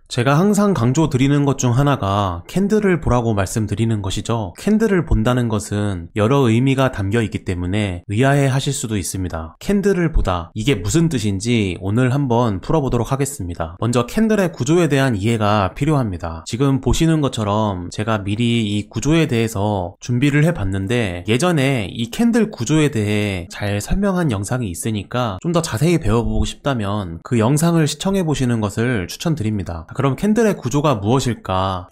제가 항상 강조드리는 것 중 하나가 캔들을 보라고 말씀드리는 것이죠. 캔들을 본다는 것은 여러 의미가 담겨 있기 때문에 의아해 하실 수도 있습니다. 캔들을 보다, 이게 무슨 뜻인지 오늘 한번 풀어보도록 하겠습니다. 먼저 캔들의 구조에 대한 이해가 필요합니다. 지금 보시는 것처럼 제가 미리 이 구조에 대해서 준비를 해봤는데, 예전에 이 캔들 구조에 대해 잘 설명한 영상이 있으니까 좀 더 자세히 배워보고 싶다면 그 영상을 시청해 보시는 것을 추천드립니다. 그럼 캔들의 구조가 무엇일까?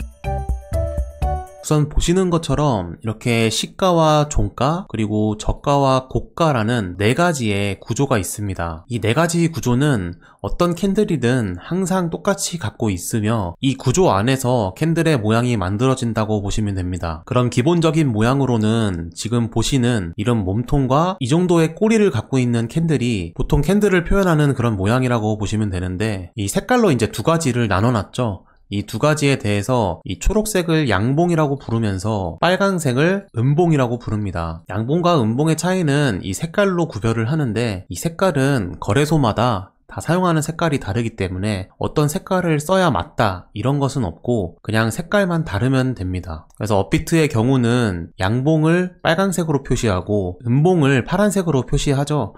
우선 보시는 것처럼 이렇게 시가와 종가, 그리고 저가와 고가라는 네 가지의 구조가 있습니다. 이 네 가지 구조는 어떤 캔들이든 항상 똑같이 갖고 있으며 이 구조 안에서 캔들의 모양이 만들어진다고 보시면 됩니다. 그럼 기본적인 모양으로는 지금 보시는 이런 몸통과 이 정도의 꼬리를 갖고 있는 캔들이 보통 캔들을 표현하는 그런 모양이라고 보시면 되는데, 이 색깔로 이제 두 가지를 나눠놨죠. 이 두 가지에 대해서 이 초록색을 양봉이라고 부르면서 빨간색을 음봉이라고 부릅니다. 양봉과 음봉의 차이는 이 색깔로 구별을 하는데, 이 색깔은 거래소마다 다 사용하는 색깔이 다르기 때문에 어떤 색깔을 써야 맞다 이런 것은 없고 그냥 색깔만 다르면 됩니다. 그래서 업비트의 경우는 양봉을 빨간색으로 표시하고 음봉을 파란색으로 표시하죠.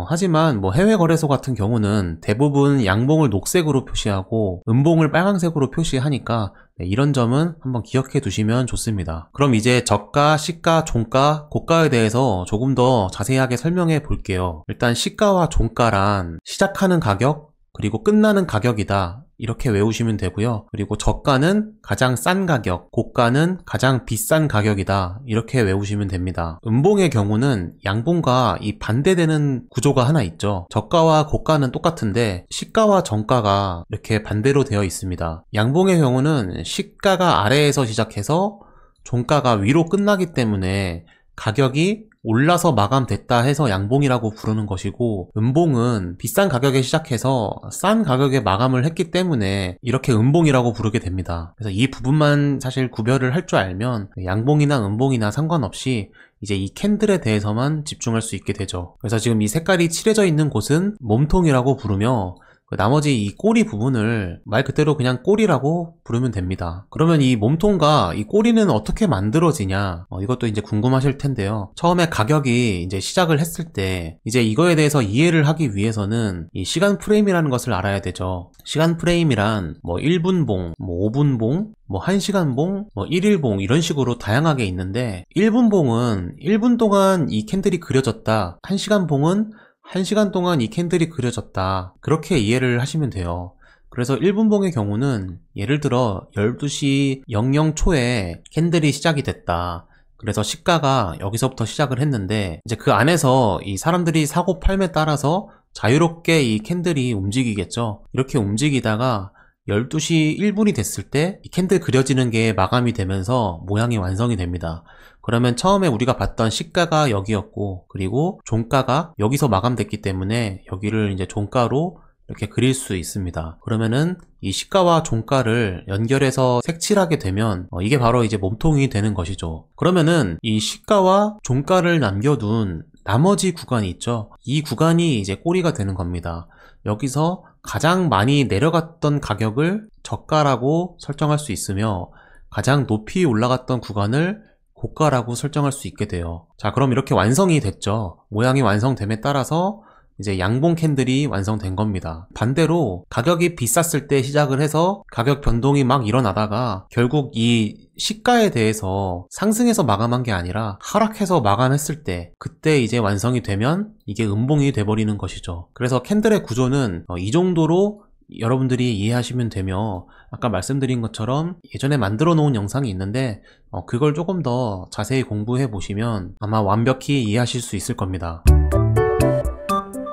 하지만 해외 거래소 같은 경우는 대부분 양봉을 녹색으로 표시하고 음봉을 빨간색으로 표시하니까 이런 점은 한번 기억해 두시면 좋습니다. 그럼 이제 저가, 시가, 종가, 고가에 대해서 조금 더 자세하게 설명해 볼게요. 일단 시가와 종가란 시작하는 가격, 그리고 끝나는 가격이다, 이렇게 외우시면 되고요. 그리고 저가는 가장 싼 가격, 고가는 가장 비싼 가격이다, 이렇게 외우시면 됩니다. 음봉의 경우는 양봉과 이 반대되는 구조가 하나 있죠. 저가와 고가는 똑같은데 시가와 정가가 이렇게 반대로 되어 있습니다. 양봉의 경우는 시가가 아래에서 시작해서 종가가 위로 끝나기 때문에 가격이 올라서 마감됐다 해서 양봉이라고 부르는 것이고, 음봉은 비싼 가격에 시작해서 싼 가격에 마감을 했기 때문에 이렇게 음봉이라고 부르게 됩니다. 그래서 이 부분만 사실 구별을 할 줄 알면 양봉이나 음봉이나 상관없이 이제 이 캔들에 대해서만 집중할 수 있게 되죠. 그래서 지금 이 색깔이 칠해져 있는 곳은 몸통이라고 부르며, 나머지 이 꼬리 부분을 말 그대로 그냥 꼬리라고 부르면 됩니다. 그러면 이 몸통과 이 꼬리는 어떻게 만들어지냐, 이것도 이제 궁금하실 텐데요. 처음에 가격이 이제 시작을 했을 때 이제 이거에 대해서 이해를 하기 위해서는 이 시간 프레임이라는 것을 알아야 되죠. 시간 프레임이란 1분봉, 5분봉, 1시간봉, 1일봉 이런 식으로 다양하게 있는데, 1분봉은 1분 동안 이 캔들이 그려졌다, 1시간봉은 1시간 동안 이 캔들이 그려졌다, 그렇게 이해를 하시면 돼요. 그래서 1분봉의 경우는 예를 들어 12시 00초에 캔들이 시작이 됐다. 그래서 시가가 여기서부터 시작을 했는데, 이제 그 안에서 이 사람들이 사고 팔매에 따라서 자유롭게 이 캔들이 움직이겠죠. 이렇게 움직이다가 12시 1분이 됐을 때 이 캔들 그려지는 게 마감이 되면서 모양이 완성이 됩니다. 그러면 처음에 우리가 봤던 시가가 여기였고, 그리고 종가가 여기서 마감됐기 때문에 여기를 이제 종가로 이렇게 그릴 수 있습니다. 그러면은 이 시가와 종가를 연결해서 색칠하게 되면 이게 바로 이제 몸통이 되는 것이죠. 그러면은 이 시가와 종가를 남겨둔 나머지 구간이 있죠. 이 구간이 이제 꼬리가 되는 겁니다. 여기서 가장 많이 내려갔던 가격을 저가라고 설정할 수 있으며, 가장 높이 올라갔던 구간을 고가라고 설정할 수 있게 돼요. 자, 그럼 이렇게 완성이 됐죠. 모양이 완성됨에 따라서 이제 양봉 캔들이 완성된 겁니다. 반대로 가격이 비쌌을 때 시작을 해서 가격 변동이 막 일어나다가 결국 이 시가에 대해서 상승해서 마감한 게 아니라 하락해서 마감했을 때, 그때 이제 완성이 되면 이게 음봉이 돼버리는 것이죠. 그래서 캔들의 구조는 이 정도로 여러분들이 이해하시면 되며, 아까 말씀드린 것처럼 예전에 만들어 놓은 영상이 있는데 그걸 조금 더 자세히 공부해 보시면 아마 완벽히 이해하실 수 있을 겁니다.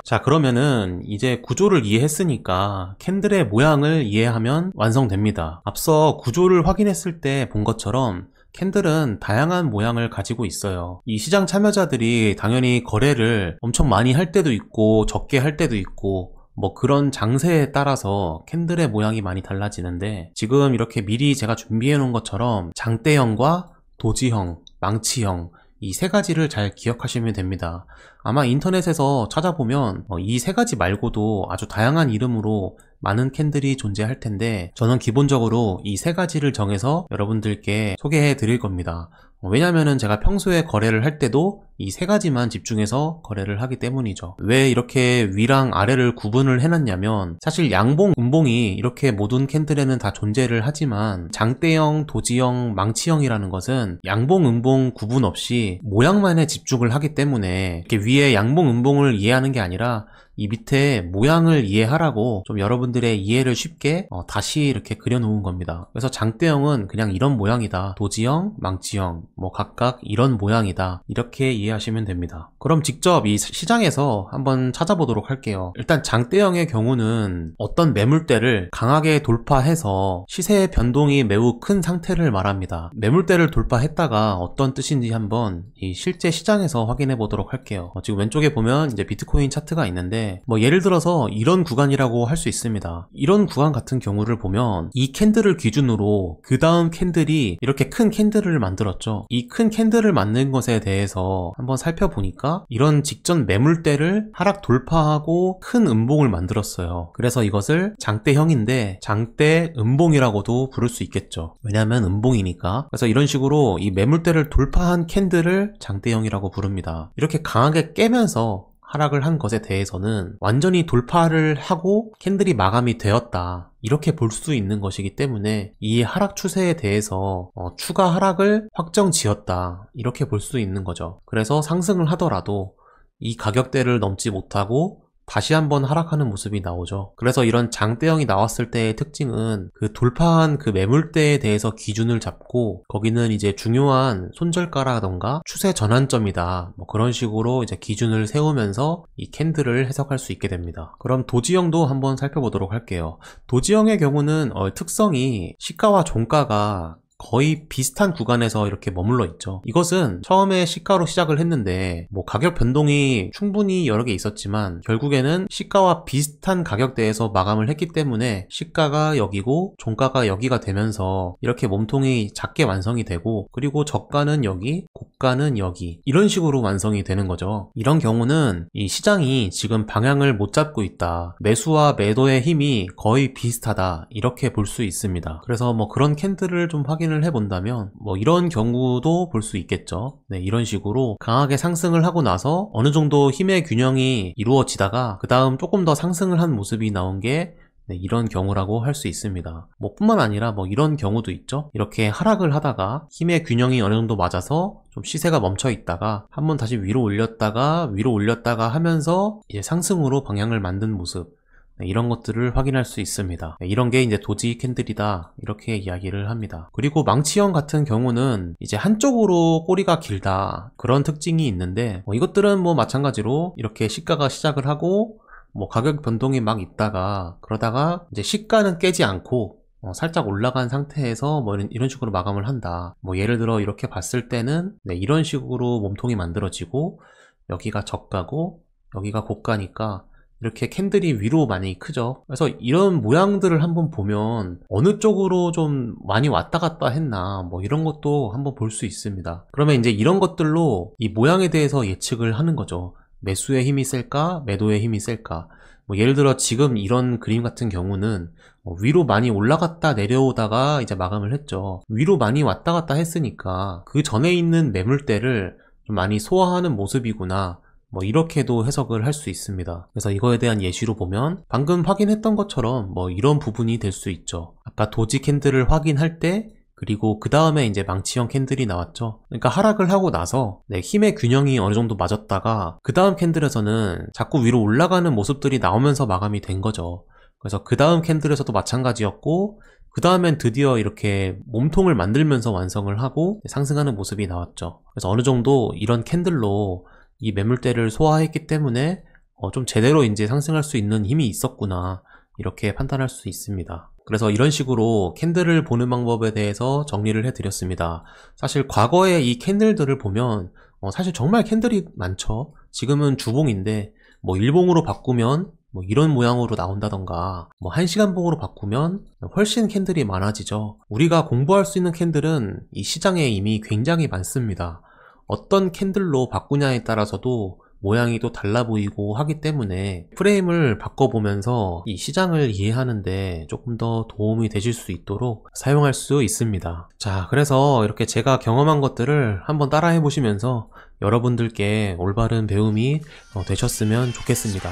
자, 그러면은 이제 구조를 이해했으니까 캔들의 모양을 이해하면 완성됩니다. 앞서 구조를 확인했을 때 본 것처럼 캔들은 다양한 모양을 가지고 있어요. 이 시장 참여자들이 당연히 거래를 엄청 많이 할 때도 있고 적게 할 때도 있고, 그런 장세에 따라서 캔들의 모양이 많이 달라지는데, 지금 이렇게 미리 제가 준비해 놓은 것처럼 장대형과 도지형, 망치형, 이 세 가지를 잘 기억하시면 됩니다. 아마 인터넷에서 찾아보면 이 세 가지 말고도 아주 다양한 이름으로 많은 캔들이 존재할 텐데, 저는 기본적으로 이 세 가지를 정해서 여러분들께 소개해 드릴 겁니다. 왜냐면은 제가 평소에 거래를 할 때도 이 세 가지만 집중해서 거래를 하기 때문이죠. 왜 이렇게 위랑 아래를 구분을 해놨냐면, 사실 양봉, 음봉이 이렇게 모든 캔들에는 다 존재를 하지만 장대형, 도지형, 망치형이라는 것은 양봉, 음봉 구분 없이 모양만에 집중을 하기 때문에, 이렇게 위에 양봉, 음봉을 이해하는 게 아니라 이 밑에 모양을 이해하라고 좀 여러분들의 이해를 쉽게 다시 이렇게 그려놓은 겁니다. 그래서 장대형은 그냥 이런 모양이다, 도지형, 망치형 뭐 각각 이런 모양이다, 이렇게 이해하시면 됩니다. 그럼 직접 이 시장에서 한번 찾아보도록 할게요. 일단 장대형의 경우는 어떤 매물대를 강하게 돌파해서 시세의 변동이 매우 큰 상태를 말합니다. 매물대를 돌파했다가 어떤 뜻인지 한번 이 실제 시장에서 확인해 보도록 할게요. 지금 왼쪽에 보면 이제 비트코인 차트가 있는데, 뭐 예를 들어서 이런 구간이라고 할 수 있습니다. 이런 구간 같은 경우를 보면 이 캔들을 기준으로 그 다음 캔들이 이렇게 큰 캔들을 만들었죠. 이 큰 캔들을 만든 것에 대해서 한번 살펴보니까 이런 직전 매물대를 하락 돌파하고 큰 음봉을 만들었어요. 그래서 이것을 장대형인데 장대 음봉이라고도 부를 수 있겠죠. 왜냐하면 음봉이니까. 그래서 이런 식으로 이 매물대를 돌파한 캔들을 장대형이라고 부릅니다. 이렇게 강하게 깨면서 하락을 한 것에 대해서는 완전히 돌파를 하고 캔들이 마감이 되었다, 이렇게 볼 수 있는 것이기 때문에 이 하락 추세에 대해서 추가 하락을 확정 지었다, 이렇게 볼 수 있는 거죠. 그래서 상승을 하더라도 이 가격대를 넘지 못하고 다시 한번 하락하는 모습이 나오죠. 그래서 이런 장대형이 나왔을 때의 특징은 그 돌파한 그 매물대에 대해서 기준을 잡고 거기는 이제 중요한 손절가라던가 추세 전환점이다, 뭐 그런 식으로 이제 기준을 세우면서 이 캔들을 해석할 수 있게 됩니다. 그럼 도지형도 한번 살펴보도록 할게요. 도지형의 경우는 특성이 시가와 종가가 거의 비슷한 구간에서 이렇게 머물러 있죠. 이것은 처음에 시가로 시작을 했는데 뭐 가격 변동이 충분히 여러 개 있었지만 결국에는 시가와 비슷한 가격대에서 마감을 했기 때문에 시가가 여기고 종가가 여기가 되면서 이렇게 몸통이 작게 완성이 되고, 그리고 저가는 여기, 고가는 여기, 이런 식으로 완성이 되는 거죠. 이런 경우는 이 시장이 지금 방향을 못 잡고 있다, 매수와 매도의 힘이 거의 비슷하다, 이렇게 볼 수 있습니다. 그래서 뭐 그런 캔들을 좀 확인을 해본다면 뭐 이런 경우도 볼 수 있겠죠. 네, 이런 식으로 강하게 상승을 하고 나서 어느 정도 힘의 균형이 이루어지다가 그 다음 조금 더 상승을 한 모습이 나온 게 이런 경우라고 할 수 있습니다. 뭐 뿐만 아니라 뭐 이런 경우도 있죠. 이렇게 하락을 하다가 힘의 균형이 어느 정도 맞아서 좀 시세가 멈춰 있다가 한번 다시 위로 올렸다가 하면서 이제 상승으로 방향을 만든 모습, 이런 것들을 확인할 수 있습니다. 이런 게 이제 도지 캔들이다, 이렇게 이야기를 합니다. 그리고 망치형 같은 경우는 이제 한쪽으로 꼬리가 길다, 그런 특징이 있는데 이것들은 뭐 마찬가지로 이렇게 시가가 시작을 하고 뭐 가격 변동이 막 있다가 그러다가 이제 시가는 깨지 않고 살짝 올라간 상태에서 뭐 이런 식으로 마감을 한다. 뭐 예를 들어 이렇게 봤을 때는 이런 식으로 몸통이 만들어지고 여기가 저가고 여기가 고가니까 이렇게 캔들이 위로 많이 크죠. 그래서 이런 모양들을 한번 보면 어느 쪽으로 좀 많이 왔다 갔다 했나, 뭐 이런 것도 한번 볼 수 있습니다. 그러면 이제 이런 것들로 이 모양에 대해서 예측을 하는 거죠. 매수의 힘이 셀까, 매도의 힘이 셀까. 뭐 예를 들어 지금 이런 그림 같은 경우는 위로 많이 올라갔다 내려오다가 이제 마감을 했죠. 위로 많이 왔다 갔다 했으니까 그 전에 있는 매물대를 좀 많이 소화하는 모습이구나, 뭐 이렇게도 해석을 할 수 있습니다. 그래서 이거에 대한 예시로 보면 방금 확인했던 것처럼 뭐 이런 부분이 될 수 있죠. 아까 도지 캔들을 확인할 때, 그리고 그 다음에 이제 망치형 캔들이 나왔죠. 그러니까 하락을 하고 나서 힘의 균형이 어느 정도 맞았다가 그 다음 캔들에서는 자꾸 위로 올라가는 모습들이 나오면서 마감이 된 거죠. 그래서 그 다음 캔들에서도 마찬가지였고, 그 다음엔 드디어 이렇게 몸통을 만들면서 완성을 하고 상승하는 모습이 나왔죠. 그래서 어느 정도 이런 캔들로 이 매물대를 소화했기 때문에 좀 제대로 이제 상승할 수 있는 힘이 있었구나, 이렇게 판단할 수 있습니다. 그래서 이런 식으로 캔들을 보는 방법에 대해서 정리를 해드렸습니다. 사실 과거에 이 캔들들을 보면 사실 정말 캔들이 많죠. 지금은 주봉인데 뭐 일봉으로 바꾸면 뭐 이런 모양으로 나온다던가, 뭐 1시간봉으로 바꾸면 훨씬 캔들이 많아지죠. 우리가 공부할 수 있는 캔들은 이 시장에 이미 굉장히 많습니다. 어떤 캔들로 바꾸냐에 따라서도 모양이 또 달라 보이고 하기 때문에 프레임을 바꿔보면서 이 시장을 이해하는데 조금 더 도움이 되실 수 있도록 사용할 수 있습니다. 자, 그래서 이렇게 제가 경험한 것들을 한번 따라해 보시면서 여러분들께 올바른 배움이 되셨으면 좋겠습니다.